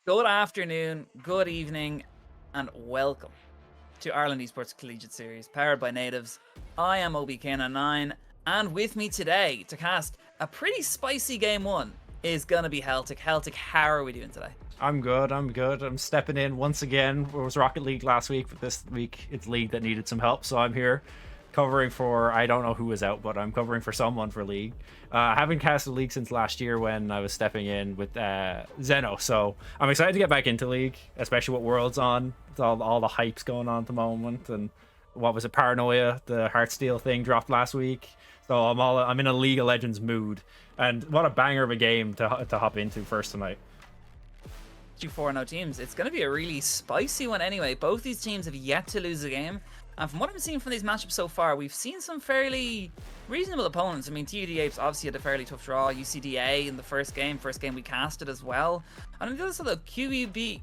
Good afternoon, good evening, and welcome to Ireland Esports Collegiate Series, powered by natives. I am OBK99, and with me today to cast a pretty spicy game one is gonna be Heltic. Heltic, how are we doing today? I'm good. I'm stepping in once again. It was Rocket League last week, but this week it's League that needed some help, so I'm here covering for, I don't know who is out, but I'm covering for someone for League. I haven't cast a League since last year when I was stepping in with Zeno, so I'm excited to get back into League, especially what World's on. It's all the hype's going on at the moment, and what was it, Paranoia, the Heartsteel thing dropped last week. So I'm in a League of Legends mood, and what a banger of a game to hop into first tonight. 2-4-0 teams. It's going to be a really spicy one anyway. Both these teams have yet to lose a game. And from what I'm seeing from these matchups so far, we've seen some fairly reasonable opponents. I mean, TUD Apes obviously had a fairly tough draw. UCDA in the first game we casted as well. And on the other side, the QUB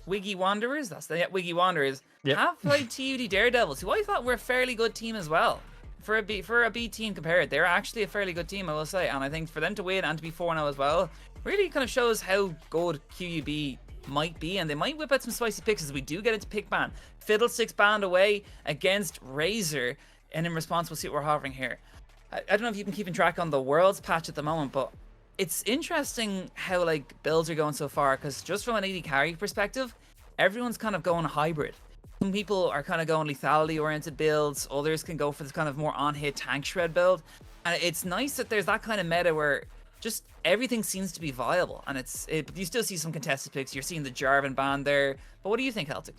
Wiggy Wanderers, that's the Wiggy Wanderers, Yep. have played TUD Daredevils, who I thought were a fairly good team as well. For a B team compared, they're actually a fairly good team, I will say. And I think for them to win and to be 4-0 as well, really kind of shows how good QUB might be, and they might whip out some spicy picks as we do get into pick ban. Fiddlesticks banned away against Razor, and in response, we'll see what we're hovering here. I don't know if you've been keeping track on the Worlds patch at the moment, but it's interesting how like builds are going so far, because just from an AD carry perspective, everyone's kind of going hybrid. Some people are kind of going lethality oriented builds, others can go for this kind of more on-hit tank shred build, and it's nice that there's that kind of meta where just everything seems to be viable, and you still see some contested picks. You're seeing the Jarvan ban there, but what do you think, Celtic?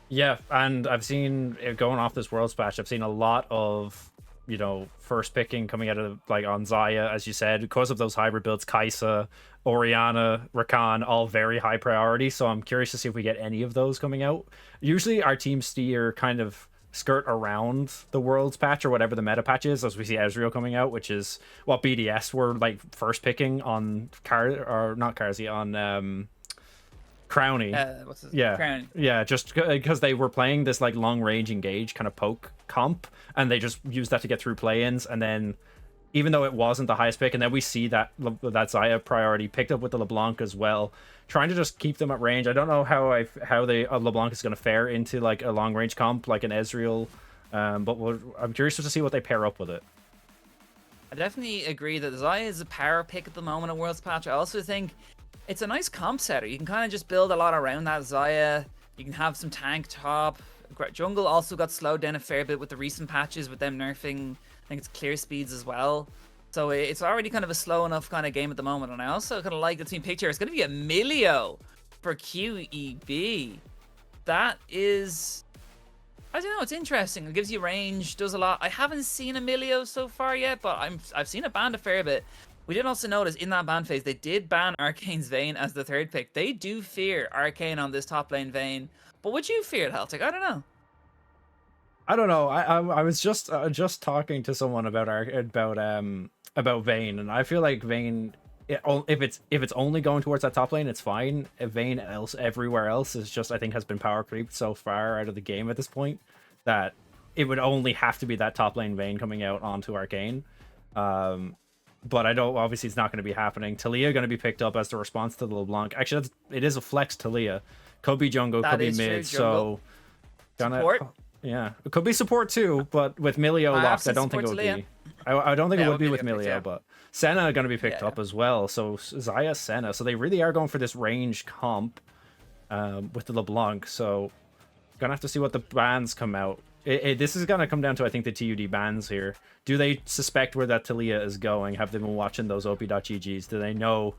Yeah, and I've seen, going off this Worlds patch, I've seen a lot of, first picking coming out of, like, on Xayah, as you said, because of those hybrid builds. Kai'Sa, Orianna, Rakan, all very high priority, so I'm curious to see if we get any of those coming out. Usually our team steer kind of skirt around the Worlds patch or whatever the meta patch is, as we see Ezreal coming out, which is what BDS were like first picking on Crowny. What's this? Yeah, Crowny. yeah, just because they were playing this like long range engage kind of poke comp, and they just used that to get through play-ins, and then even though it wasn't the highest pick, and then we see that Xayah priority picked up with the LeBlanc as well, trying to just keep them at range. I don't know how LeBlanc is going to fare into like a long range comp like an Ezreal, but I'm curious to see what they pair up with it. I definitely agree that Xayah is a power pick at the moment at Worlds patch. I also think it's a nice comp setter. You can kind of just build a lot around that Xayah. You can have some tank top. Jungle also got slowed down a fair bit with the recent patches, with them nerfing, I think it's clear speeds as well. So it's already kind of a slow enough kind of game at the moment. And I also kind of like the team picture. It's going to be a Milio for QEB. That is, I don't know, it's interesting. It gives you range, does a lot. I haven't seen a Milio so far yet, but I've seen it banned a fair bit. We did also notice in that ban phase, they did ban Arcane's Vayne as the third pick. They do fear Arcane on this top lane Vayne. But would you fear it, Celtic? I don't know. I don't know. I was just talking to someone about Vayne, and I feel like Vayne, if it's only going towards that top lane, it's fine. If Vayne everywhere else is just, I think, has been power creeped so far out of the game at this point that it would only have to be that top lane Vayne coming out onto Arcane. But I don't. Obviously, it's not going to be happening. Talia going to be picked up as the response to the LeBlanc. Actually, it is a flex Talia. Could be jungle, could be mid. So support. Yeah, it could be support too, but with Milio locked, I don't think it would be. I don't think it would be with Milio, but Senna going to be picked up as well. So Xayah, Senna. So they really are going for this range comp with the LeBlanc. So gonna have to see what the bans come out. This is gonna come down to, I think, the TUD bans here. Do they suspect where that Talia is going? Have they been watching those op.ggs? Do they know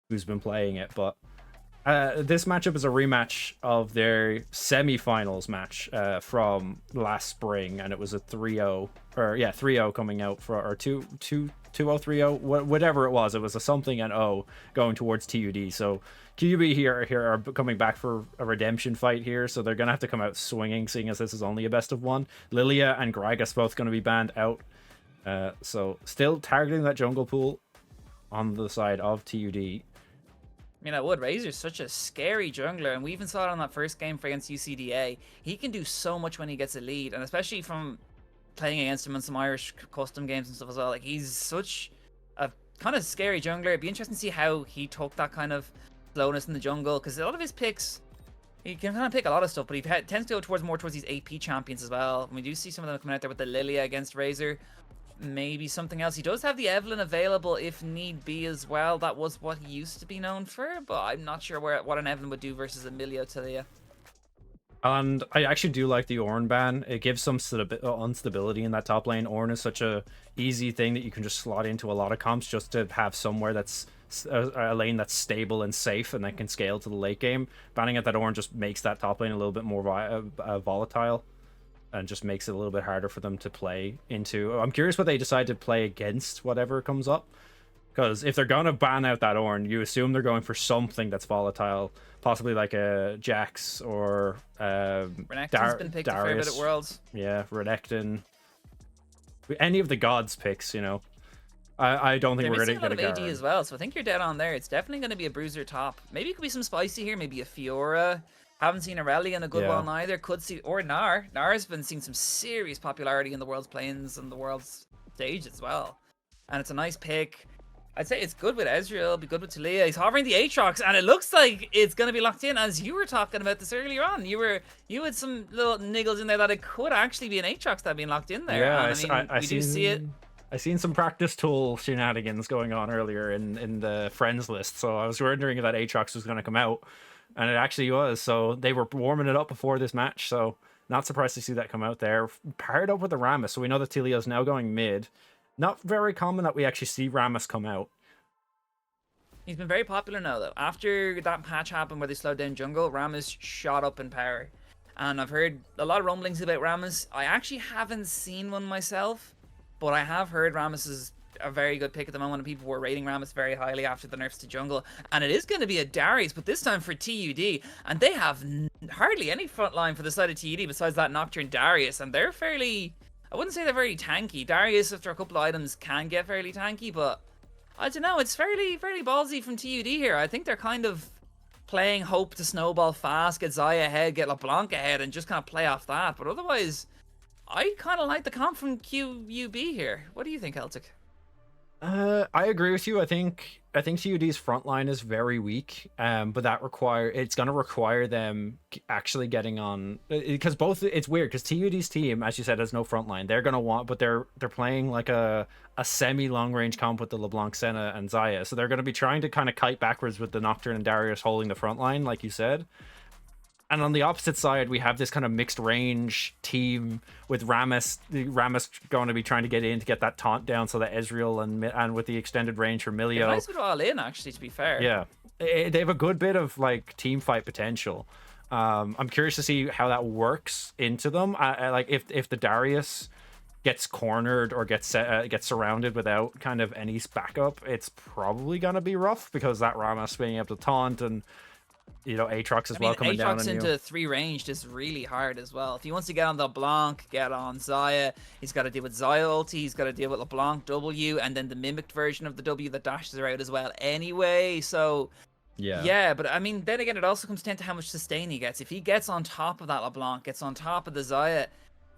who's been playing it? But this matchup is a rematch of their semi-finals match from last spring, and it was a 3-0, or yeah, 3-0 coming out for, or 2-0, 3-0, whatever it was. It was a something and O going towards TUD. So QUB here are coming back for a redemption fight here, so they're gonna have to come out swinging, seeing as this is only a best of one. Lilia and Gragas both gonna be banned out. So still targeting that jungle pool on the side of TUD. I mean, I would. Razor's such a scary jungler, and we even saw it on that first game for against UCDA. He can do so much when he gets a lead, and especially from playing against him in some Irish custom games and stuff as well. Like, he's such a kind of scary jungler. It'd be interesting to see how he took that kind of slowness in the jungle, because a lot of his picks, he can kind of pick a lot of stuff, but he tends to go more towards these AP champions as well. And we do see some of them coming out there with the Lilia against Razor. Maybe something else. He does have the Evelyn available if need be as well. That was what he used to be known for, but I'm not sure what an Evelyn would do versus a Milio Talia. And I actually do like the Ornn ban. It gives some instability in that top lane. Ornn is such a easy thing that you can just slot into a lot of comps just to have somewhere that's a lane that's stable and safe and that can scale to the late game. Banning at that Ornn just makes that top lane a little bit more volatile and just makes it a little bit harder for them to play into. I'm curious what they decide to play against whatever comes up. Because if they're going to ban out that Ornn, you assume they're going for something that's volatile. Possibly like a Jax or Renekton's been picked a fair bit at Worlds. Yeah, Renekton. Any of the gods picks, you know. I don't think we're going to get a Garen. AD as well, so I think you're dead on there. It's definitely going to be a bruiser top. Maybe it could be some spicy here. Maybe a Fiora. Haven't seen Irelia in a good while neither. Could see, or Gnar. Gnar's been seeing some serious popularity in the world's planes and the world's stage as well. And it's a nice pick. I'd say it's good with Ezreal, be good with Talia. He's hovering the Aatrox, and it looks like it's going to be locked in. As you were talking about this earlier on, you had some little niggles in there that it could actually be an Aatrox that being locked in there. Yeah, and, we do see it. I seen some practice tool shenanigans going on earlier in the friends list, so I was wondering if that Aatrox was going to come out, and it actually was. So they were warming it up before this match, so not surprised to see that come out there. Paired up with the Rammus, so we know that Talia's now going mid. Not very common that we actually see Rammus come out. He's been very popular now, though. After that patch happened where they slowed down jungle, Rammus shot up in power. And I've heard a lot of rumblings about Rammus. I actually haven't seen one myself, but I have heard Rammus is a very good pick at the moment, and people were rating Rammus very highly after the nerfs to jungle. And it is going to be a Darius, but this time for TUD. And they have hardly any front line for the side of TUD besides that Nocturne Darius. And they're fairly... I wouldn't say they're very tanky. Darius, after a couple of items, can get fairly tanky, but I don't know. It's fairly ballsy from TUD here. I think they're kind of playing hope to snowball fast, get Xayah ahead, get LeBlanc ahead, and just kind of play off that. But otherwise, I kind of like the comp from QUB here. What do you think, Celtic? I agree with you. I think TUD's front line is very weak, but it's going to require them actually getting on, because it's weird because TUD's team, as you said, has no front line. They're going to want, but they're playing like a semi long range comp with the LeBlanc, Senna, and Xayah, so they're going to be trying to kind of kite backwards with the Nocturne and Darius holding the front line, like you said. And on the opposite side, we have this kind of mixed range team with Rammus going to be trying to get in to get that taunt down so that Ezreal and with the extended range for Milio. Nice with all in, actually, to be fair. Yeah. They have a good bit of like team fight potential. I'm curious to see how that works into them. Like if the Darius gets cornered or gets surrounded without kind of any backup, it's probably going to be rough because that Rammus being able to taunt and Aatrox as well coming down on you. Aatrox into 3 ranged is really hard as well. If he wants to get on the LeBlanc, get on Xayah, he's got to deal with Xayah ulti, he's got to deal with LeBlanc W, and then the mimicked version of the W that dashes her out as well anyway. So yeah, but I mean, then again, it also comes down to how much sustain he gets. If he gets on top of that LeBlanc, gets on top of the Xayah,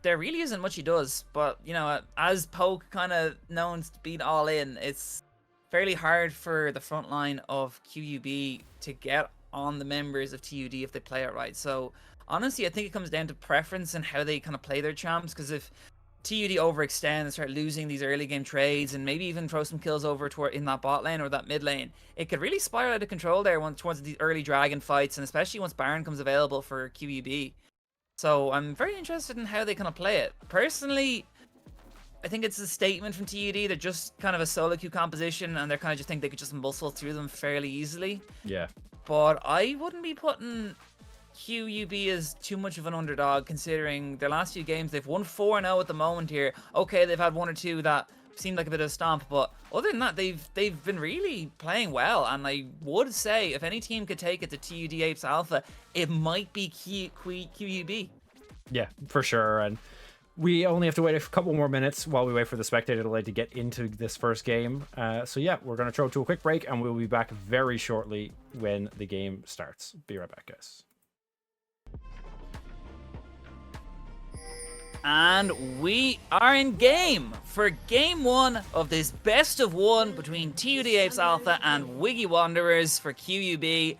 there really isn't much he does. But, as Poke kind of known to beat all in, it's fairly hard for the front line of QUB to get on the members of TUD if they play it right. So honestly, I think it comes down to preference and how they kind of play their champs, because if TUD overextend and start losing these early game trades and maybe even throw some kills over in that bot lane or that mid lane, it could really spiral out of control there towards the early dragon fights, and especially once Baron comes available for QUB. So I'm very interested in how they kind of play it. Personally, I think it's a statement from TUD. They're just kind of a solo queue composition, and they kind of just think they could just muscle through them fairly easily. Yeah. But I wouldn't be putting QUB as too much of an underdog, considering their last few games. They've won 4-0 at the moment here. Okay, they've had 1 or 2 that seemed like a bit of a stomp, but other than that, they've been really playing well. And I would say if any team could take it to TUD Apes Alpha, it might be QUB. Yeah, for sure. And we only have to wait a couple more minutes while we wait for the spectator delay to get into this first game. So yeah, we're going to throw to a quick break, and we'll be back very shortly when the game starts. Be right back, guys. And we are in game for game 1 of this best of 1 between TUD Apes Alpha and Wiggy Wanderers for QUB.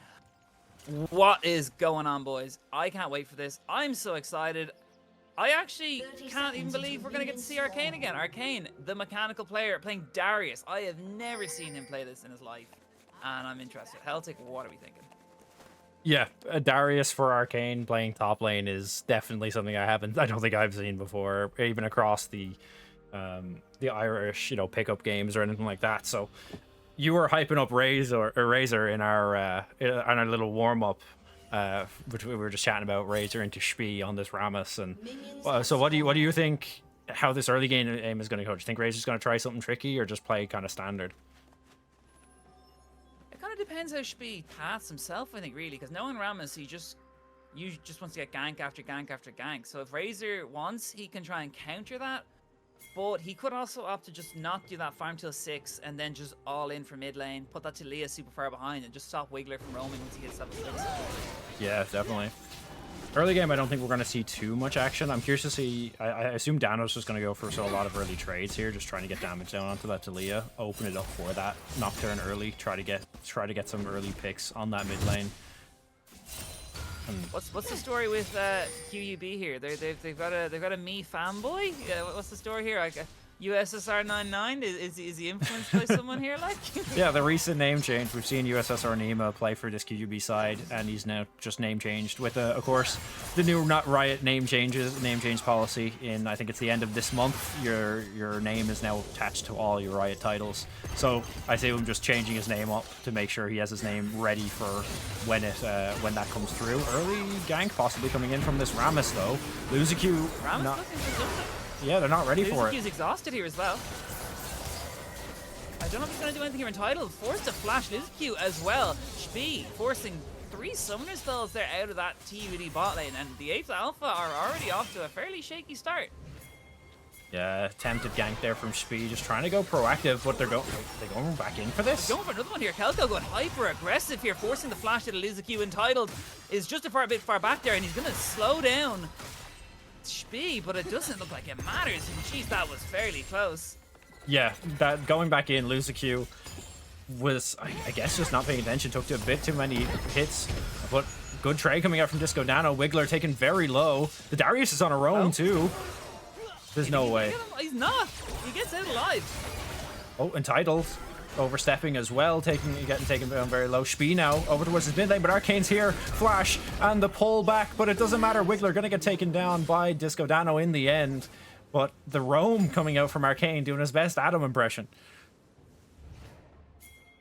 What is going on, boys? I can't wait for this. I'm so excited. I actually can't even believe we're going to get to see Arcane again. Arcane, the mechanical player, playing Darius. I have never seen him play this in his life, and I'm interested. Celtic, what are we thinking? Yeah, Darius for Arcane playing top lane is definitely something I don't think I've seen before, even across the Irish, pickup games or anything like that. So you were hyping up Razor in our little warm up, which we were just chatting about Razor into Spee on this Rammus, and so what do you think? How this early game aim is going to go? Do you think Razor's going to try something tricky or just play kind of standard? It kind of depends how Spee paths himself, I think, really, because knowing Rammus, he just wants to get gank after gank after gank. So if Razor wants, he can try and counter that. But he could also opt to just not do that farm till 6 and then just all in for mid lane, put that to Leah super far behind and just stop Wiggler from roaming once he hits level 6. Yeah, definitely. Early game, I don't think we're going to see too much action. I'm curious to see. I assume Dano's just going to go for a lot of early trades here, just trying to get damage down onto that Talia, open it up for that Nocturne early, try to get some early picks on that mid lane. What's the story with QUB here? They've got a me fanboy. What's the story here? Like USSR 99 is he influenced by someone here? Like yeah, the recent name change. We've seen USSR Nima play for this QUB side, and he's now just name changed with of course the new not Riot name change policy. In I think it's the end of this month. Your name is now attached to all your Riot titles. So I see him just changing his name up to make sure he has his name ready for when that comes through. Early gank possibly coming in from this Rammus though. Luzaku not. Yeah, they're not ready for it. He's exhausted here as well. I don't know if he's going to do anything here entitled. Forced to flash Lizuku as well. Spee forcing 3 summoner spells there out of that TUD bot lane, and the Apes Alpha are already off to a fairly shaky start. Yeah, attempted gank there from Spee, just trying to go proactive, but they're going back in for this. They're going for another one here. Kelko going hyper aggressive here, forcing the flash to the Lizuku. Entitled is just a bit far back there, and he's going to slow down Spee, but it doesn't look like it matters. And geez, that was fairly close. Yeah, that going back in, Luzaku was, I guess, just not paying attention. Took a bit too many hits, but good trade coming out from Disco Dano. Wiggler taken very low. The Darius is on a roam too. There's no way. He's not. He gets out alive. Oh, Entitled overstepping as well, getting taken down very low. Spee now over towards his mid lane, but Arcane's here. Flash and the pull back, but it doesn't matter. Wiggler gonna get taken down by Disco Dano in the end. But the roam coming out from Arcane doing his best Adam impression.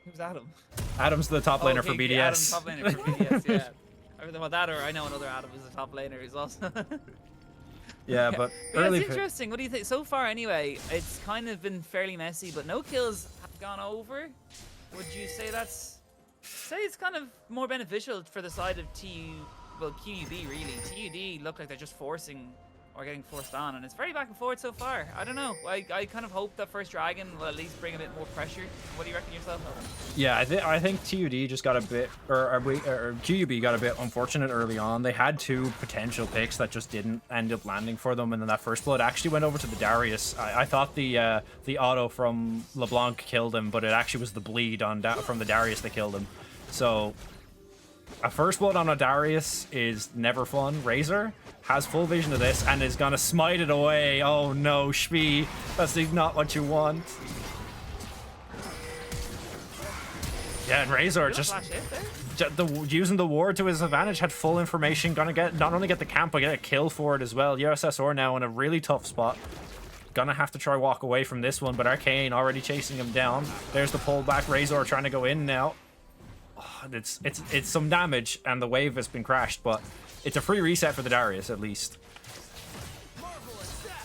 Who's Adam? Adam's the top laner for BDS. Adam's top laner for BDS, yeah. Either about that or I know another Adam who's a top laner who's also... Yeah, but early. It's interesting. What do you think? So far, anyway, it's kind of been fairly messy, but no kills have gone over. Would you say it's kind of more beneficial for the side of QUB really? TUD look like they're just forcing or getting forced on, and it's very back and forth so far. I don't know. I kind of hope that first dragon will at least bring a bit more pressure. What do you reckon yourself? Yeah, I think TUD just got a bit, or QUB got a bit unfortunate early on. They had 2 potential picks that just didn't end up landing for them, and then that first blood actually went over to the Darius. I thought the auto from LeBlanc killed him, but it actually was the bleed from the Darius that killed him. So a first blood on a Darius is never fun. Razor has full vision of this and is gonna smite it away. Oh no, Spee, that's not what you want. Yeah, and Razor just using the ward to his advantage, had full information, gonna not only get the camp but get a kill for it as well. USSR now in a really tough spot. Gonna have to try walk away from this one, but Arcane already chasing him down. There's the pullback. Razor trying to go in now. Oh, it's some damage, and the wave has been crashed, but it's a free reset for the Darius at least.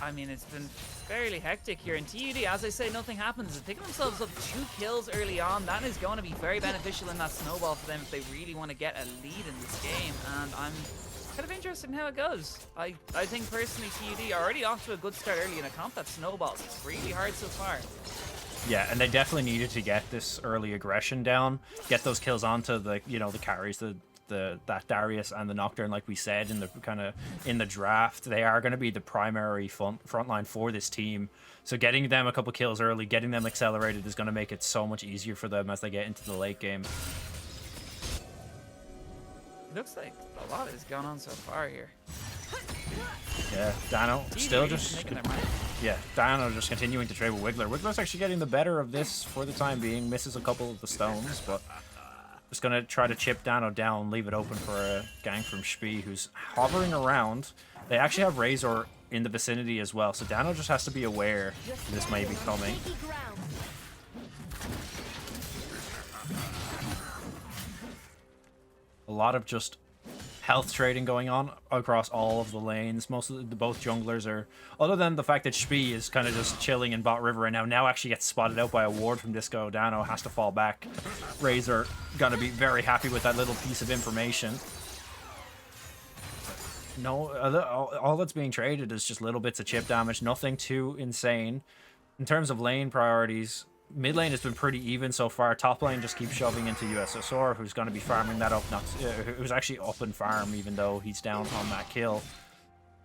I mean, it's been fairly hectic here in TUD. As I say, nothing happens. They're picking themselves up 2 kills early on. That is going to be very beneficial in that snowball for them if they really want to get a lead in this game. And I'm kind of interested in how it goes. I think personally TUD are already off to a good start early in a comp that snowballs. It's really hard so far. Yeah, and they definitely needed to get this early aggression down, get those kills onto the the carries, that Darius and the Nocturne, like we said in the draft. They are going to be the primary front line for this team. So getting them a couple kills early, getting them accelerated is going to make it so much easier for them as they get into the late game. Looks like a lot has gone on so far here. Yeah, Dano still just... making their mark. Yeah, Dano just continuing to trade with Wiggler. Wiggler's actually getting the better of this for the time being. Misses a couple of the stones, but just going to try to chip Dano down, leave it open for a gank from Spee, who's hovering around. They actually have Razor in the vicinity as well, so Dano just has to be aware this may be coming. A lot of just health trading going on across all of the lanes. Most of both junglers are, other than the fact that Spee is kind of just chilling in bot river and now actually gets spotted out by a ward from Disco. Dano has to fall back. Razor gonna be very happy with that little piece of information. No, all that's being traded is just little bits of chip damage, nothing too insane. In terms of lane priorities, mid lane has been pretty even so far. Top lane just keeps shoving into USSR, who's going to be farming that up. Who's actually up in farm, even though he's down on that kill.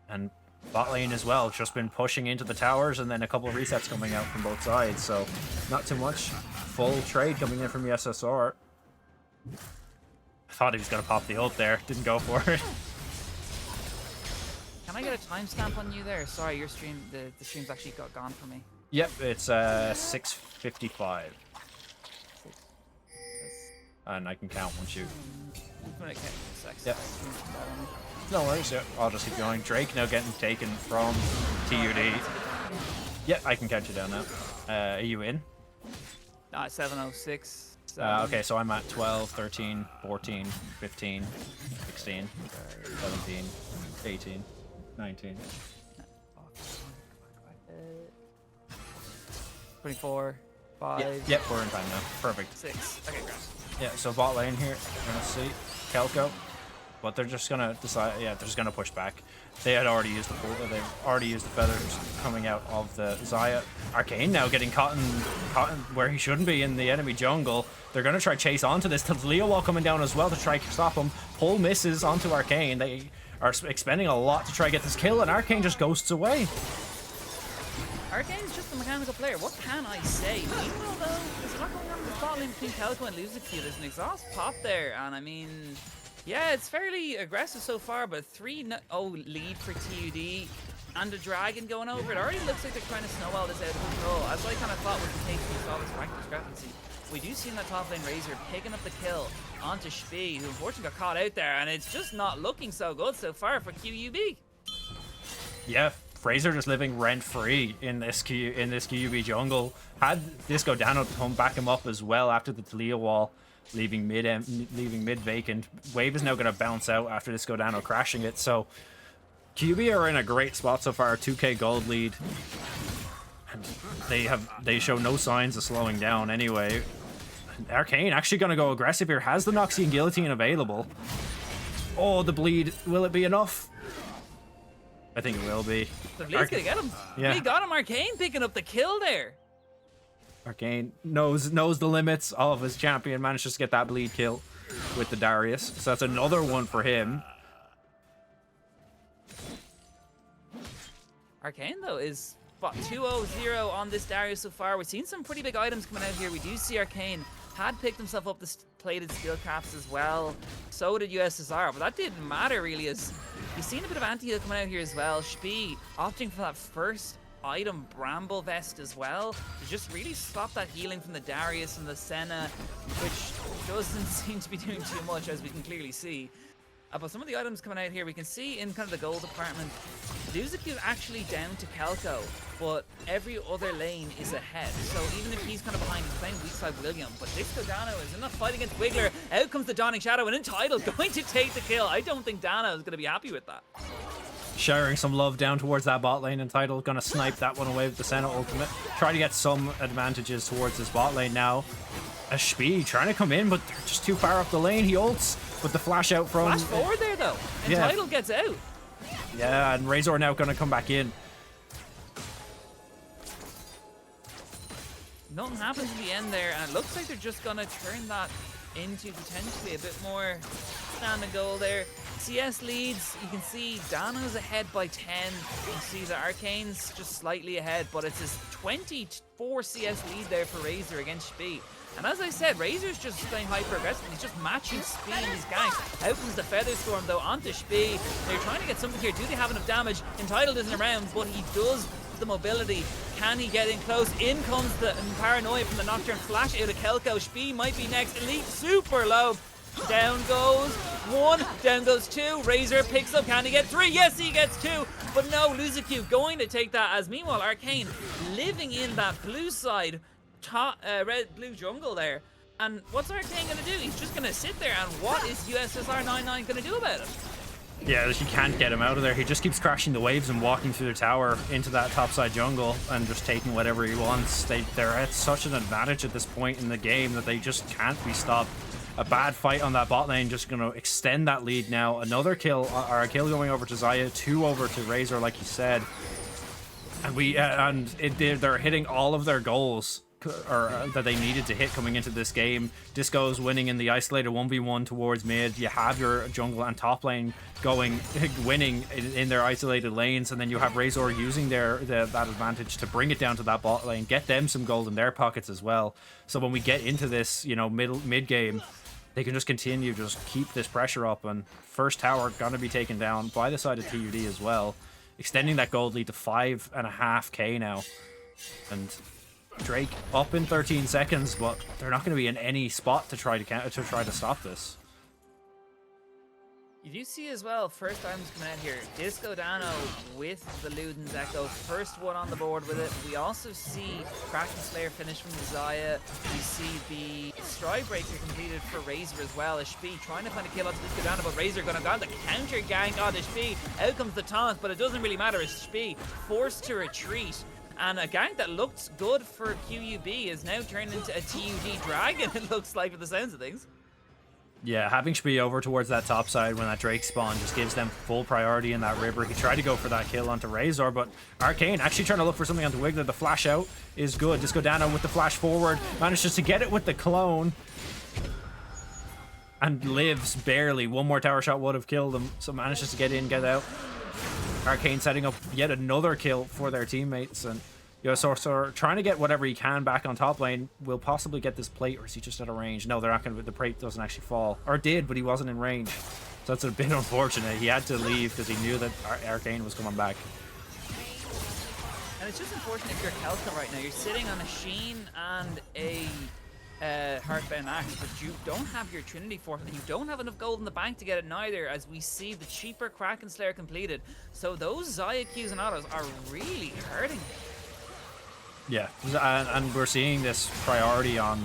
And bot lane as well, just been pushing into the towers, and then a couple of resets coming out from both sides. So not too much full trade coming in from USSR. I thought he was going to pop the ult there, didn't go for it. Can I get a timestamp on you there? Sorry, your stream, the stream's actually got gone for me. Yep, it's 6:55. And I can count once you... Yep. No worries, yeah. I'll just keep going. Drake now getting taken from TUD. Yep, I can count you down now. Are you in? 7:06. Okay, so I'm at 12, 13, 14, 15, 16, 17, 18, 19. 24, 5. Yep, we're in time now. Perfect. 6. Okay, great. Yeah, so bot lane here, we're gonna see Kelko, but they're just gonna decide. Yeah, they're just gonna push back. They had already used the pool. They've already used the feathers coming out of the Xayah. Arcane now getting caught where he shouldn't be in the enemy jungle. They're gonna try chase onto this. Leo wall coming down as well to try to stop him. Pull misses onto Arcane. They are expending a lot to try to get this kill, and Arcane just ghosts away. Arcane's just a mechanical player. What can I say? Meanwhile, though, there's a lot going on in the bot lane between Kelko and Luzicu. There's an exhaust pop there, and I mean, yeah, it's fairly aggressive so far, but 3-0 lead for TUD and a dragon going over. It already looks like they're trying to snowball this out of control. As I kind of thought with the case we saw this rank discrepancy. We do see in that top lane Razor picking up the kill onto Spee, who unfortunately got caught out there, and it's just not looking so good so far for QUB. Yeah, Fraser just living rent-free in this QUB jungle. Had Disco Dano come back him up as well after the Talia wall, leaving mid vacant. Wave is now going to bounce out after Disco Dano crashing it. So QUB are in a great spot so far, 2k gold lead. And they show no signs of slowing down anyway. Arcane actually going to go aggressive here. Has the Noxian Guillotine available. Oh, the bleed. Will it be enough? I think it will be. The bleed's gonna get him. Yeah. He got him. Arcane picking up the kill there. Arcane knows the limits of his champion. Manages to get that bleed kill with the Darius. So that's another one for him. Arcane, though, is, what, 2-0 on this Darius so far. We've seen some pretty big items coming out here. We do see Arcane had picked himself up the plated steel caps as well. So did USSR, but that didn't matter really, as you've seen a bit of anti-heal coming out here as well. Spee opting for that first item, Bramble Vest, as well, to just really stop that healing from the Darius and the Senna, which doesn't seem to be doing too much, as we can clearly see. But some of the items coming out here, we can see in kind of the gold department, Luzicu actually down to Kelko, but every other lane is ahead. So even if he's kind of behind, he's playing weak side William. But Disco Dano is in that fight against Wiggler. Out comes the Dawning Shadow, and Entitled going to take the kill. I don't think Dano is going to be happy with that. Sharing some love down towards that bot lane. Entitled gonna snipe that one away with the Senna ultimate. Try to get some advantages towards this bot lane now. A Spee trying to come in, but they're just too far up the lane. He ults with the flash out from... Flash forward there, though. Entitled gets out. Yeah, and Razor now gonna come back in. Nothing happens in the end there, and it looks like they're just gonna turn that into potentially a bit more standing goal there. CS leads, you can see Dano's ahead by 10. You can see that Arcane's just slightly ahead, but it's his 24 CS lead there for Razor against Spee. And as I said, Razor's just playing hyper-aggressive. He's just matching speed in these ganks. Out comes the Feather Storm, though, onto Spee. They're trying to get something here. Do they have enough damage? Entitled isn't around, but he does the mobility. Can he get in close? In comes the Paranoia from the Nocturne. Flash out of Kelko. Spee might be next. Elite super low. Down goes 1, down goes 2. Razor picks up. Can he get 3? Yes, he gets 2. But no, LuzaQ going to take that, as meanwhile Arcane living in that blue side, red-blue jungle there. And what's Arcane going to do? He's just going to sit there, and what is USSR 99 going to do about it? Yeah, she can't get him out of there. He just keeps crashing the waves and walking through the tower into that topside jungle and just taking whatever he wants. They're at such an advantage at this point in the game that they just can't be stopped. A bad fight on that bot lane, just going to extend that lead now. Another kill, or a kill going over to Xayah, 2 over to Razor, like you said. And they're hitting all of their goals that they needed to hit coming into this game. Disco's winning in the isolated 1v1 towards mid. You have your jungle and top lane winning in their isolated lanes, and then you have Razor using that advantage to bring it down to that bot lane, get them some gold in their pockets as well. So when we get into this, mid game, they can just continue, just keep this pressure up, and first tower gonna be taken down by the side of TUD as well, extending that gold lead to 5.5k now. And Drake up in 13 seconds, but they're not going to be in any spot to try to stop this. You do see as well, first items coming out here. Disco Dano with the Luden's Echo, first one on the board with it. We also see Kraken Slayer finish from the Xayah. We see the Stride Breaker completed for Razor as well. Spee trying to find a kill onto Disco Dano, but Razor going to go on the counter gank on Spee. Out comes the taunt, but it doesn't really matter as Spee forced to retreat. And a gank that looked good for QUB is now turned into a TUD Dragon, it looks like, with the sounds of things. Yeah, having Spee over towards that top side when that Drake spawn just gives them full priority in that river. He tried to go for that kill onto Razor, but Arcane actually trying to look for something onto Wiggler. The flash out is good. Disco Dano with the flash forward, manages to get it with the clone. And lives barely. One more tower shot would have killed him, so manages to get in, get out. Arcane setting up yet another kill for their teammates, and Sorcerer trying to get whatever he can back on top lane. Will possibly get this plate, or is he just out of range? No, they're not going to. The plate doesn't actually fall, or did, but he wasn't in range. So that's a bit unfortunate. He had to leave because he knew that Arcane was coming back. And it's just unfortunate if you're Kelka right now. You're sitting on a Sheen and a Heartbound Axe, but you don't have your Trinity Force, and you don't have enough gold in the bank to get it neither, as we see the cheaper Kraken Slayer completed. So those Xayah Qs and autos are really hurting. Yeah, and we're seeing this priority on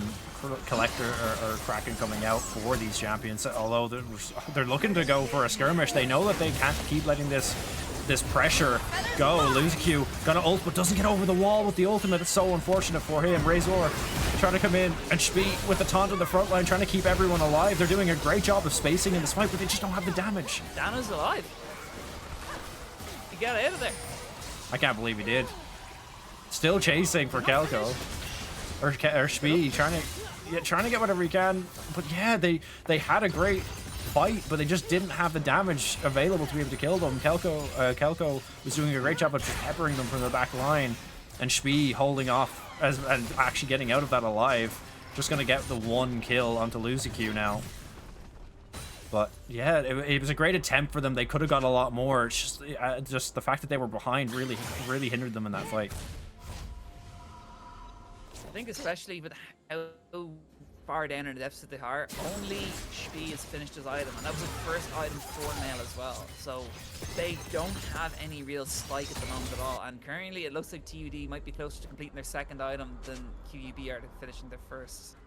Collector or Kraken coming out for these champions. Although they're looking to go for a skirmish, they know that they can't keep letting this pressure go. LuzaQ gonna ult, but doesn't get over the wall with the ultimate. It's so unfortunate for him. Razor trying to come in, and Spee with the taunt on the front line, trying to keep everyone alive. They're doing a great job of spacing in this fight, but they just don't have the damage. Dano's alive. He got out of there. I can't believe he did. Still chasing for Kelko. Or Spee, trying to get whatever he can. But yeah, they had a great fight, but they just didn't have the damage available to be able to kill them. Kelko was doing a great job of just peppering them from the back line, and Spee holding off and actually getting out of that alive. Just gonna get the one kill onto LuzaQ now. But yeah, it was a great attempt for them. They could have got a lot more. It's just the fact that they were behind really hindered them in that fight. I think especially with how far down in the depths of the heart, only Spee has finished his item, and that was his first item for Nail as well. So they don't have any real spike at the moment at all, and currently it looks like TUD might be closer to completing their second item than QUB are to finishing their first.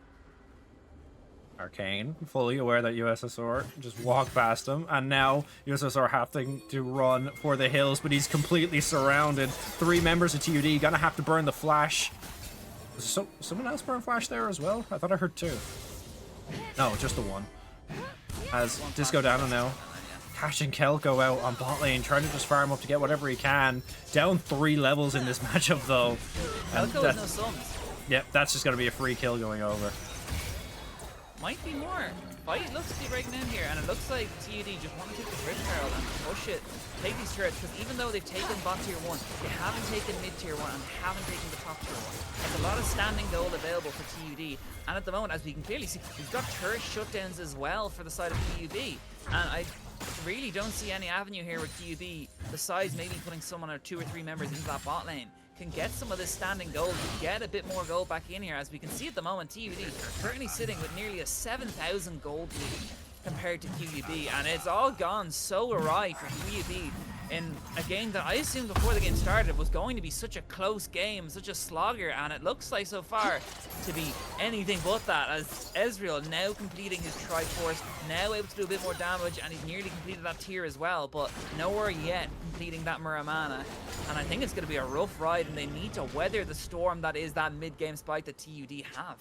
Arcane, fully aware that USSR just walked past him, and now USSR having to run for the hills, but he's completely surrounded. 3 members of TUD gonna have to burn the flash. So someone else burn flash there as well? I thought I heard 2. No, just the one. As Disco Dano now catching Kelko out on bot lane, trying to just farm up to get whatever he can. Down 3 levels in this matchup though. Kelko has no sums. Yep, that's just gonna be a free kill going over. might be more. Fight looks to be breaking in here, and it looks like TUD just want to take the Rift Herald and push it, take these turrets, because even though they've taken bot tier 1, they haven't taken mid tier 1 and haven't taken the top tier 1. There's a lot of standing gold available for TUD, and at the moment, as we can clearly see, we've got turret shutdowns as well for the side of QUB, and I really don't see any avenue here where QUB, besides maybe putting someone or 2 or 3 members into that bot lane, can get some of this standing gold, get a bit more gold back in here. As we can see at the moment, TUD currently sitting with nearly a 7,000 gold lead compared to QUB, and it's all gone so awry for QUB in a game that I assumed before the game started was going to be such a close game, such a slogger, and it looks like so far to be anything but that, as Ezreal now completing his Triforce, now able to do a bit more damage, and he's nearly completed that tier as well, but nowhere yet completing that Muramana, and I think it's going to be a rough ride, and they need to weather the storm that is that mid-game spike that TUD have.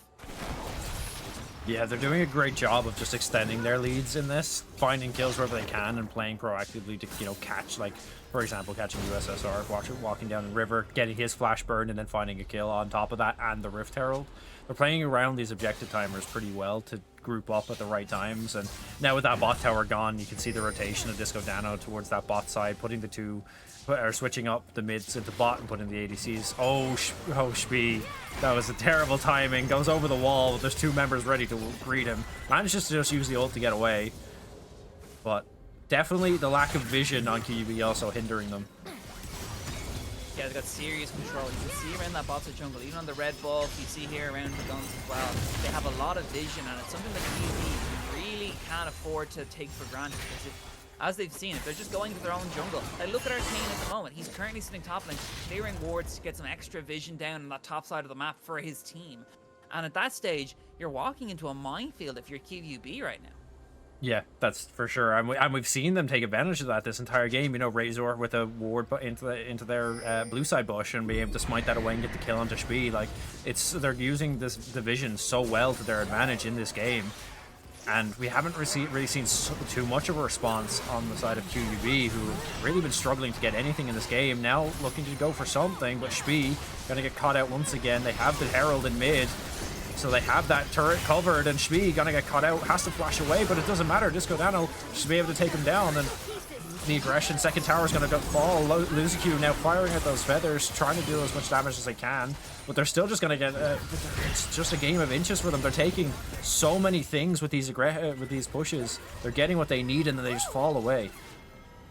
Yeah, they're doing a great job of just extending their leads in this, finding kills wherever they can and playing proactively to, you know, catch, like, for example, catching USSR, walking down the river, getting his flash burn, and then finding a kill on top of that, and the Rift Herald. They're playing around these objective timers pretty well to group up at the right times, and now with that bot tower gone, you can see the rotation of Disco Dano towards that bot side, putting the two, or switching up the mids into bot and putting the ADCs. Oh, Shpee. That was a terrible timing. Goes over the wall. There's 2 members ready to greet him. Manages to just use the ult to get away. But definitely the lack of vision on QUB also hindering them. Yeah, they've got serious control. You can see around that bot side jungle, even on the red buff, you see here around the guns as well. They have a lot of vision, and it's something that QUB really can't afford to take for granted, because as they've seen, if they're just going to their own jungle, like look at Arcane at the moment. He's currently sitting top lane, clearing wards to get some extra vision down on that top side of the map for his team. And at that stage, you're walking into a minefield if you're QUB right now. Yeah, that's for sure. And we've seen them take advantage of that this entire game. You know, Razor with a ward into their blue side bush and be able to smite that away and get the kill onto Shpee. Like, they're using this division so well to their advantage in this game. And we haven't really seen too much of a response on the side of QUB, who have really been struggling to get anything in this game. Now looking to go for something, but Shpee gonna get caught out once again. They have the Herald in mid, so they have that turret covered, and Shpee gonna get caught out, has to flash away, but it doesn't matter. Disco Dano should be able to take him down, and the aggression, second tower is gonna fall. Luzicu now firing at those feathers, trying to do as much damage as they can, but they're still just gonna get, it's just a game of inches for them. They're taking so many things with these pushes. They're getting what they need, and then they just fall away.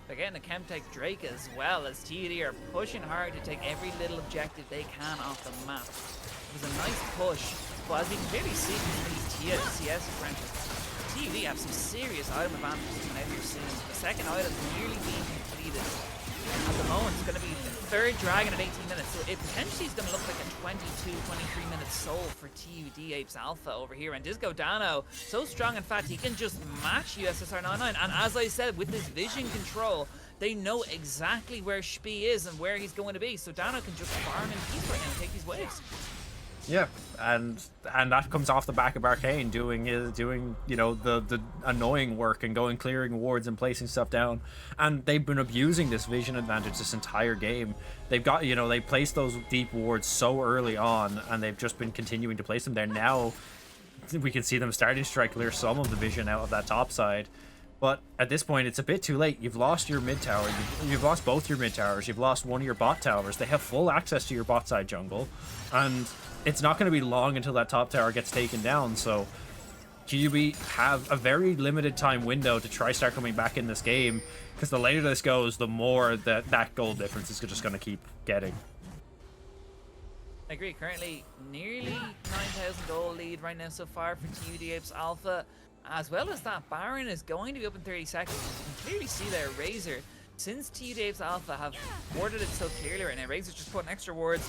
They're getting a Chemtech Drake as well, as TUD are pushing hard to take every little objective they can off the map. It was a nice push, but as we can clearly see from these CS differentials, TUD have some serious item advantages coming out here soon. The second item is nearly being completed. At the moment, it's going to be the 3rd dragon of 18 minutes, so it potentially is going to look like a 23 minute soul for TUD Apes Alpha over here. And Disco Dano, so strong in fact, he can just match USSR 99. And as I said, with this vision control, they know exactly where Shpee is and where he's going to be. So Dano can just farm in peace right now and take these waves. Yeah, and that comes off the back of Arcane doing you know the annoying work and going clearing wards and placing stuff down, and they've been abusing this vision advantage this entire game. They've got, you know, they placed those deep wards so early on, and they've just been continuing to place them there. Now we can see them starting to try to clear some of the vision out of that top side. But at this point, it's a bit too late. You've lost your mid tower. You've lost both your mid towers. You've lost one of your bot towers. They have full access to your bot side jungle, and it's not going to be long until that top tower gets taken down. So QUB have a very limited time window to try start coming back in this game, because the later this goes, the more that gold difference is just going to keep getting. I agree. Currently, nearly 9,000 gold lead right now so far for TUD Apes Alpha. As well as that, Baron is going to be up in 30 seconds. You can clearly see there, Razor, since TUD Apes Alpha have warded it so clearly right now, Razor's just putting extra wards,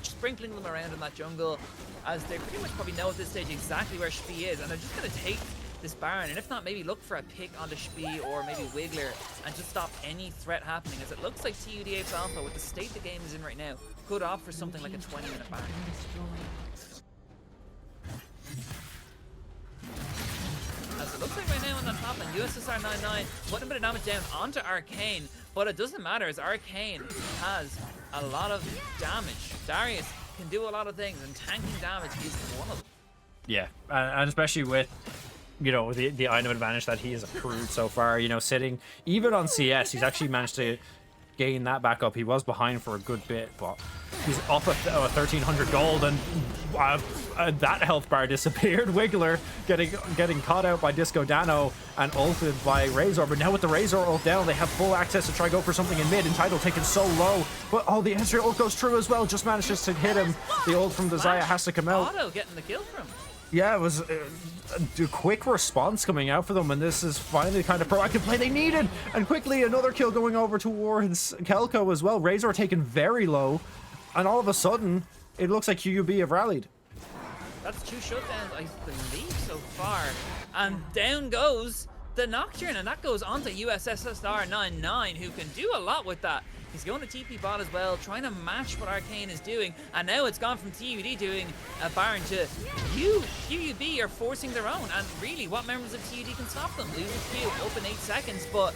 sprinkling them around in that jungle, as they pretty much probably know at this stage exactly where Shpee is, and they're just going to take this Baron, and if not, maybe look for a pick onto Shpee or maybe Wiggler, and just stop any threat happening, as it looks like TUD Apes Alpha, with the state the game is in right now, could opt for something like a 20-minute Baron. As it looks like right now on the top lane, USSR 99 putting a bit of damage down onto Arcane, but it doesn't matter as Arcane has a lot of damage. Darius can do a lot of things, and tanking damage is one of them. Yeah, and especially with you know, the item advantage that he has accrued so far. You know, sitting even on CS, he's actually managed to gain that back up. He was behind for a good bit, but he's up at 1300 gold, and that health bar disappeared. Wiggler getting caught out by Disco Dano and ulted by Razor, but now with the Razor ult down, they have full access to try go for something in mid. Entitled taken so low, but the Ezreal ult goes through as well. Just manages to hit him. The ult from the Xayah has to come out. Auto getting the kill from him. Yeah, it was a quick response coming out for them, and this is finally the kind of proactive play they needed. And quickly, another kill going over towards Kelko as well. Razor taken very low, and all of a sudden, it looks like QUB have rallied. That's 2 shutdowns, I believe, so far. And down goes the Nocturne, and that goes onto USSR99, who can do a lot with that. He's going to TP bot as well, trying to match what Arcane is doing. And now it's gone from TUD doing a Baron to QUB are forcing their own. And really, what members of TUD can stop them? Losing Q up in 8 seconds, but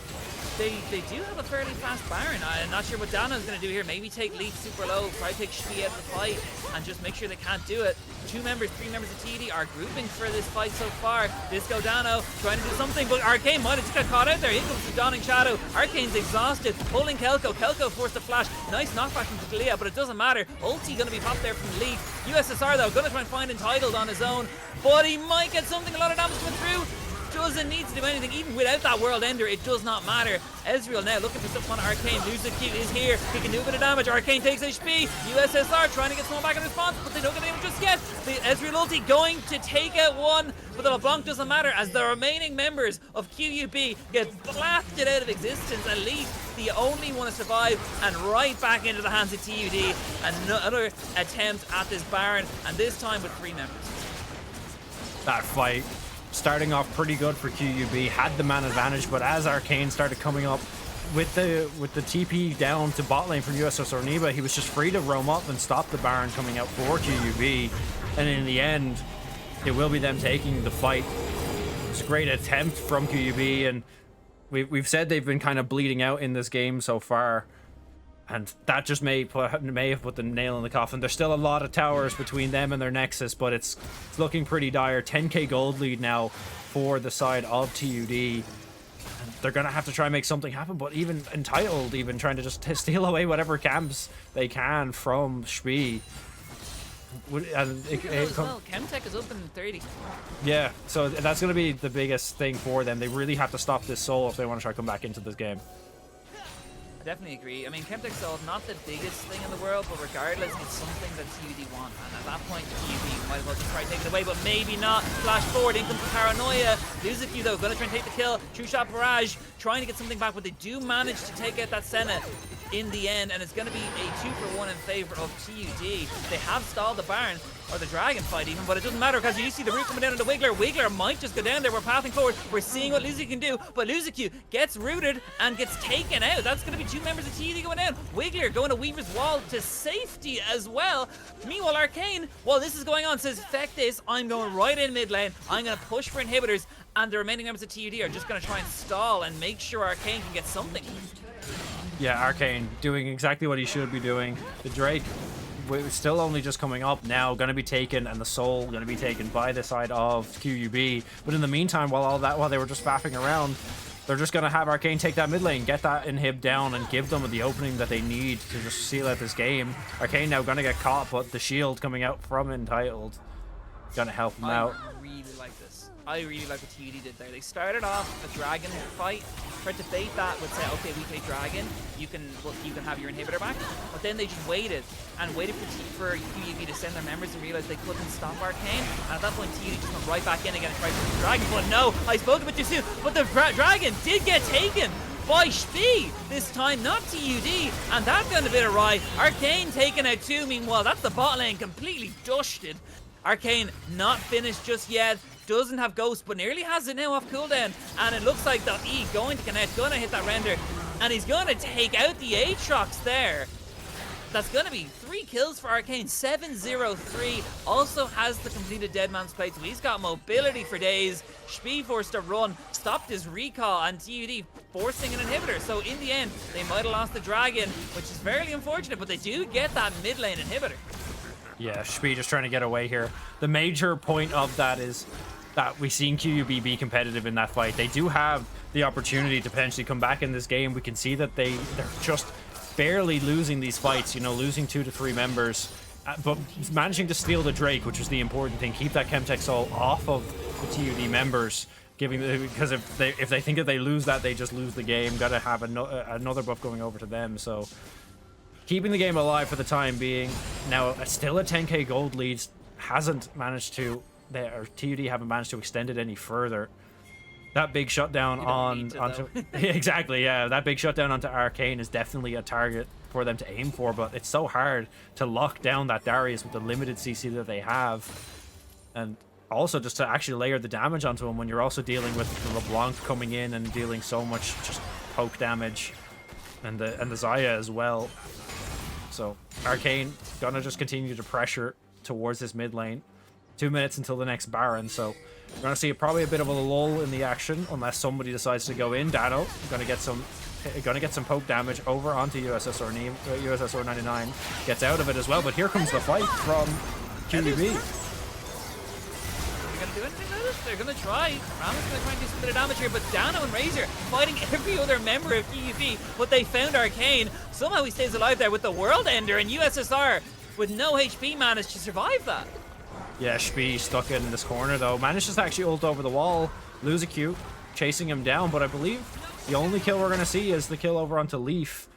they do have a fairly fast Baron. I'm not sure what Dano's going to do here. Maybe take Leaf super low, try to take Shpi out of the fight, and just make sure they can't do it. 3 members of TUD are grouping for this fight so far. Disco Dano trying to do something, but Arcane might have just got caught out there. Here comes the Dawning Shadow. Arcane's exhausted, pulling Kelko. Kelko forced to flash. Nice knockback from Talia, but it doesn't matter. Ulti going to be popped there from Leaf. USSR though, going to try and find Entitled on his own, but he might get something. A lot of damage coming through. Doesn't need to do anything, even without that World Ender, it does not matter. Ezreal now looking for stuff on Arcane. Luzac is here, he can do a bit of damage. Arcane takes HP. USSR trying to get someone back in response, but they don't get anyone just yet. The Ezreal ulti going to take out one, but the LeBlanc doesn't matter as the remaining members of QUB get blasted out of existence. And Leaf, the only one to survive, and right back into the hands of TUD. Another attempt at this Baron, and this time with 3 members. That fight starting off pretty good for QUB, had the man advantage, but as Arcane started coming up with the TP down to bot lane from USSR Niba, he was just free to roam up and stop the Baron coming out for QUB, and in the end, it will be them taking the fight. It's a great attempt from QUB, and we've said they've been kind of bleeding out in this game so far, and that just may have put the nail in the coffin. There's still a lot of towers between them and their Nexus, but it's looking pretty dire. 10k gold lead now for the side of TUD. And they're going to have to try and make something happen, but even Entitled, even trying to just steal away whatever camps they can from Shpi. And Chemtech is open in 30. Yeah, so that's going to be the biggest thing for them. They really have to stop this Soul if they want to try to come back into this game. I definitely agree. I mean, Chemtech Soul, not the biggest thing in the world, but regardless, it's something that TUD want. And at that point, TUD might as well just try to take it away, but maybe not. Flash forward, in comes Paranoia. Luzac though, going to try and take the kill. True Shot Barrage, trying to get something back, but they do manage to take out that Senna in the end, and it's going to be a 2-for-1 in favor of TUD. They have stalled the Baron, or the Dragon fight even, but it doesn't matter because you see the root coming down on the Wiggler. Wiggler might just go down there. We're pathing forward. We're seeing what Luzac can do, but Luzac gets rooted and gets taken out. That's going to be 2 members of TUD going down. Wiggler going to Weaver's Wall to safety as well. Meanwhile, Arcane, while this is going on, says, feck this, I'm going right in mid lane. I'm going to push for inhibitors, and the remaining members of TUD are just going to try and stall and make sure Arcane can get something. Yeah, Arcane doing exactly what he should be doing. The Drake still only just coming up now, going to be taken, and the Soul going to be taken by the side of QUB. But in the meantime, while they were just faffing around, they're just going to have Arcane take that mid lane, get that inhib down, and give them the opening that they need to just seal out this game. Arcane now going to get caught, but the shield coming out from Entitled going to help him out. I really like this. I really like what TUD did there. They started off a Dragon fight, tried to bait that with say, okay, we play Dragon, you can have your inhibitor back, but then they just waited for QUB to send their members and realized they couldn't stop Arcane, and at that point TUD just went right back in again and tried to the Dragon, but no, I spoke a bit too soon, but the Dragon did get taken by Shpi this time, not TUD, and that's gone a bit awry. Arcane taken out too. Meanwhile, that's the bot lane completely dusted. Arcane not finished just yet. Doesn't have Ghost, but nearly has it now off cooldown. And it looks like the E going to connect, going to hit that render. And he's going to take out the Aatrox there. That's going to be 3 kills for Arcane. 7-0-3. Also has the completed Deadman's Plate, so he's got mobility for days. Shpi forced to run, stopped his recall, and TUD forcing an inhibitor. So in the end, they might have lost the Dragon, which is very unfortunate, but they do get that mid lane inhibitor. Yeah, Shpi just trying to get away here. The major point of that is that we've seen QUB be competitive in that fight. They do have the opportunity to potentially come back in this game. We can see that they're just barely losing these fights, you know, losing 2 to 3 members, but managing to steal the Drake, which was the important thing. Keep that Chemtech Soul off of the TUD members, because if they think that they lose that, they just lose the game. Gotta have another buff going over to them. So keeping the game alive for the time being. Now still a 10k gold lead, hasn't managed to, or TUD haven't managed to extend it any further. That big shutdown onto exactly, yeah, that big shutdown onto Arcane is definitely a target for them to aim for, but it's so hard to lock down that Darius with the limited CC that they have, and also just to actually layer the damage onto him when you're also dealing with the LeBlanc coming in and dealing so much just poke damage, and the Xayah as well. So Arcane gonna just continue to pressure towards this mid lane. 2 minutes until the next Baron, so we're gonna see probably a bit of a lull in the action unless somebody decides to go in. Dano gonna get some poke damage over onto USSR 99, gets out of it as well. But here comes the fight from QUB. They're gonna do anything with it? They're gonna try. Rama's gonna try and do some bit of damage here, but Dano and Razor fighting every other member of QUB, but they found Arcane. Somehow he stays alive there with the World Ender, and USSR with no HP managed to survive that. Yeah, Shpee stuck in this corner though. Manages to actually ult over the wall, lose a Q, chasing him down, but I believe the only kill we're gonna see is the kill over onto Leaf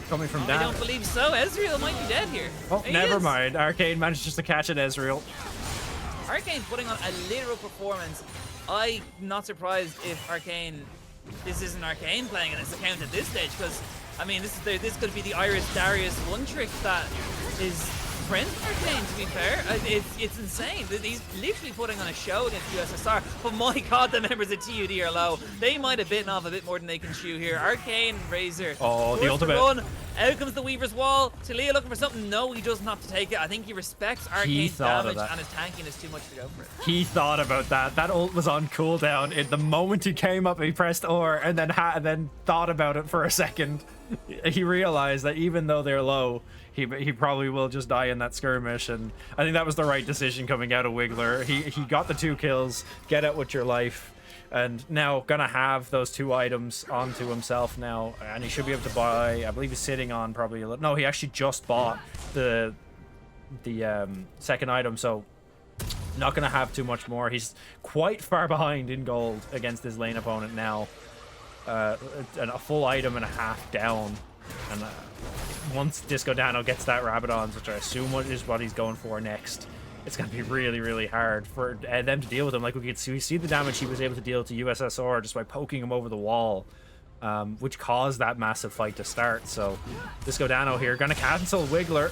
coming from down. I don't believe so. Ezreal might be dead here. Oh, never mind. Arcane manages to catch it, Ezreal. Arcane's putting on a literal performance. I'm not surprised if this isn't Arcane playing in this account at this stage, because I mean this could be the Iris Darius one trick that is friend Arcane, to be fair. It's insane. He's literally putting on a show against USSR, but my god, the members of TUD are low. They might have bitten off a bit more than they can chew here. Arcane, Razor. Oh, the ultimate. Run. Out comes the Weaver's Wall. Talia looking for something. No, he doesn't have to take it. I think he respects Arcane's damage, and his tanking is too much to go for it. He thought about that. That ult was on cooldown. The moment he came up, he pressed R and then thought about it for a second. He realized that even though they're low, he probably will just die in that skirmish, and I think that was the right decision coming out of Wiggler. He got the 2 kills, get out with your life, and now gonna have those 2 items onto himself now, and he should be able to buy, I believe he's sitting on probably no, he actually just bought the second item, so not gonna have too much more. He's quite far behind in gold against his lane opponent now, and a full item and a half down, and once Disco Dano gets that Rabadons, which I assume is what he's going for next, it's going to be really, really hard for them to deal with him. Like we see the damage he was able to deal to USSR just by poking him over the wall, which caused that massive fight to start. So Disco Dano here going to cancel Wiggler.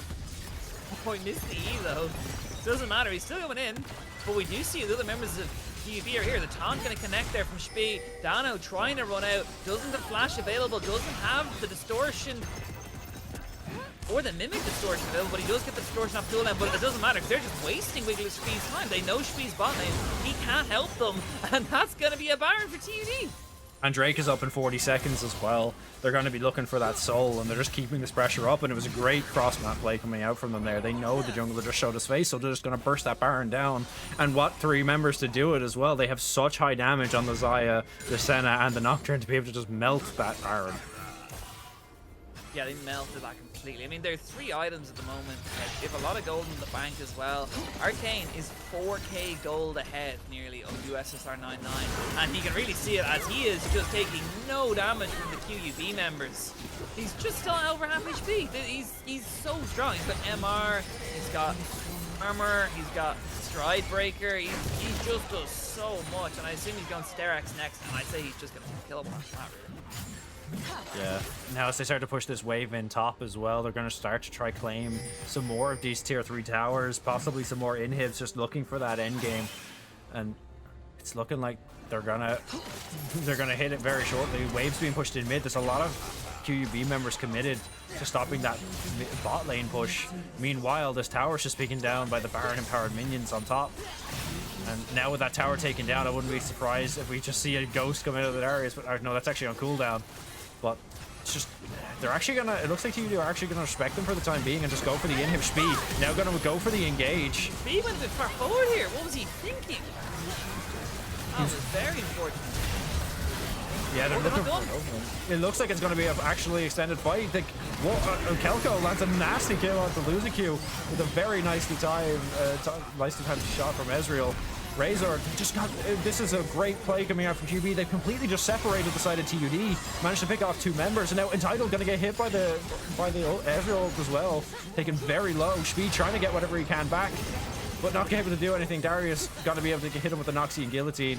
Oh, he missed the E though. Doesn't matter, he's still going in. But we do see the other members of QUB are here. The taunt going to connect there from Shpee. Dano trying to run out. Doesn't have flash available. Doesn't have the distortion or the mimic distortion available, but he does get the distortion off cooldown, but it doesn't matter because they're just wasting Wiggler's Shpee's time. They know Shpee's bot lane. He can't help them, and that's going to be a Baron for TUD. And Drake is up in 40 seconds as well. They're going to be looking for that soul, and they're just keeping this pressure up, and it was a great cross-map play coming out from them there. They know the jungler just showed his face, so they're just going to burst that Baron down. And what 3 members to do it as well. They have such high damage on the Xayah, the Senna, and the Nocturne to be able to just melt that Baron. Yeah, they melted that completely. I mean, there are 3 items at the moment. They have a lot of gold in the bank as well. Arcane is 4k gold ahead nearly of USSR 99, and you can really see it as he is just taking no damage from the QUB members. He's just still over half HP. He's so strong. He's got MR, he's got armor, he's got stride breaker. He just does so much, and I assume he's going Sterak's next, and I'd say he's just going to kill him off that, really. Yeah, now as they start to push this wave in top as well, they're going to start to try claim some more of these tier 3 towers, possibly some more inhibs, just looking for that end game, and it's looking like they're gonna hit it very shortly. Waves being pushed in mid. There's a lot of QUB members committed to stopping that bot lane push. Meanwhile, this tower's just being down by the Baron empowered minions on top. And now with that tower taken down, I wouldn't be surprised if we just see a ghost come out of the areas. But no, that's actually on cooldown. But it's just, they're actually gonna, it looks like TUD are actually gonna respect them for the time being and just go for the inhib. Shpee now gonna go for the engage. Shpee went a bit far forward here. What was he thinking? That was very unfortunate. Yeah, they're looking for it. It looks like it's going to be an actually extended fight. Kelko lands a nasty kill onto Luzaku with a very nicely timed shot from Ezreal. Razor just got. This is a great play coming out from QB. They've completely just separated the side of TUD, managed to pick off 2 members, and now Entitled going to get hit by the Ezreal as well, taken very low. Speed trying to get whatever he can back, but not able to do anything. Darius got to be able to hit him with the Noxie and Guillotine,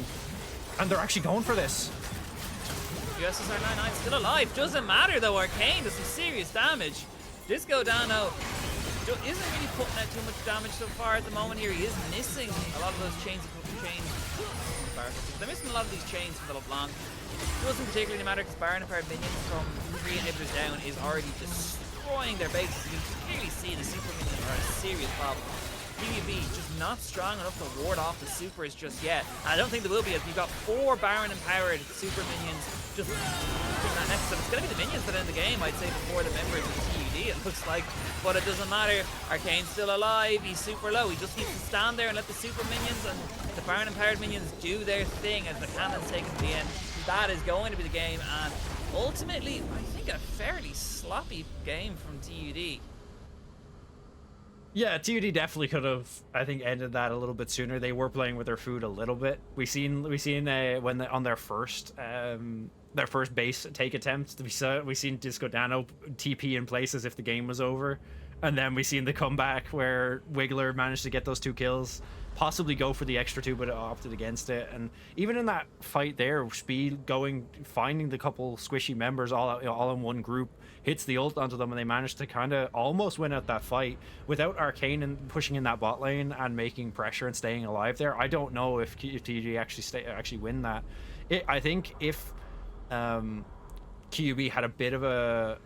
and they're actually going for this. USSR 99 still alive. Doesn't matter though. Arcane does some serious damage. Disco Dano isn't really putting out too much damage so far at the moment here. He is missing a lot of those chains. They're missing a lot of these chains from the LeBlanc. Doesn't particularly matter because Baron and Powered minions from 3 inhibitors down is already destroying their bases. You can clearly see the super minions are a serious problem. QUB just not strong enough to ward off the supers just yet. I don't think they will be, as we've got 4 Baron empowered super minions just putting that next to them. It's going to be the minions that end the game, I'd say, before the members of the TUD, it looks like. But it doesn't matter. Arcane's still alive. He's super low. He just needs to stand there and let the super minions and the Baron empowered minions do their thing as the cannon's taken to the end. That is going to be the game, and ultimately, I think a fairly sloppy game from TUD. Yeah, TUD definitely could have, I think, ended that a little bit sooner. They were playing with their food a little bit. We seen when on their first base take attempt, we seen Disco Dano TP in place as if the game was over, and then we seen the comeback where Wiggler managed to get those 2 kills, possibly go for the extra 2, but it opted against it. And even in that fight there, Speed finding the couple squishy members all in one group, hits the ult onto them, and they managed to kind of almost win out that fight without Arcane and pushing in that bot lane and making pressure and staying alive there. I don't know if TG actually win that. I think if QUB had a bit of a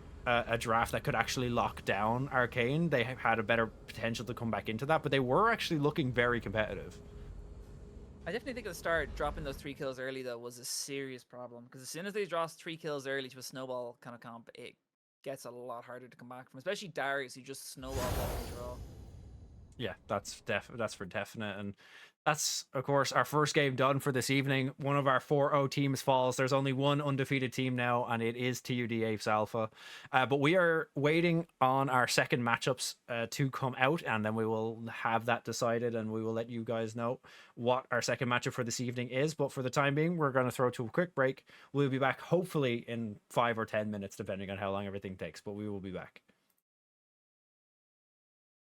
draft that could actually lock down Arcane, they had a better potential to come back into that, but they were actually looking very competitive. I definitely think at the start, dropping those 3 kills early though was a serious problem, because as soon as they drop 3 kills early to a snowball kind of comp, it gets a lot harder to come back from, especially Darius, who just snowballed that control. Yeah, that's for definite. And that's, of course, our first game done for this evening. One of our 4-0 teams falls. There's only one undefeated team now, and it is TUD Apes Alpha. But we are waiting on our second matchups to come out, and then we will have that decided, and we will let you guys know what our second matchup for this evening is. But for the time being, we're going to throw to a quick break. We'll be back hopefully in 5 or 10 minutes, depending on how long everything takes, but we will be back.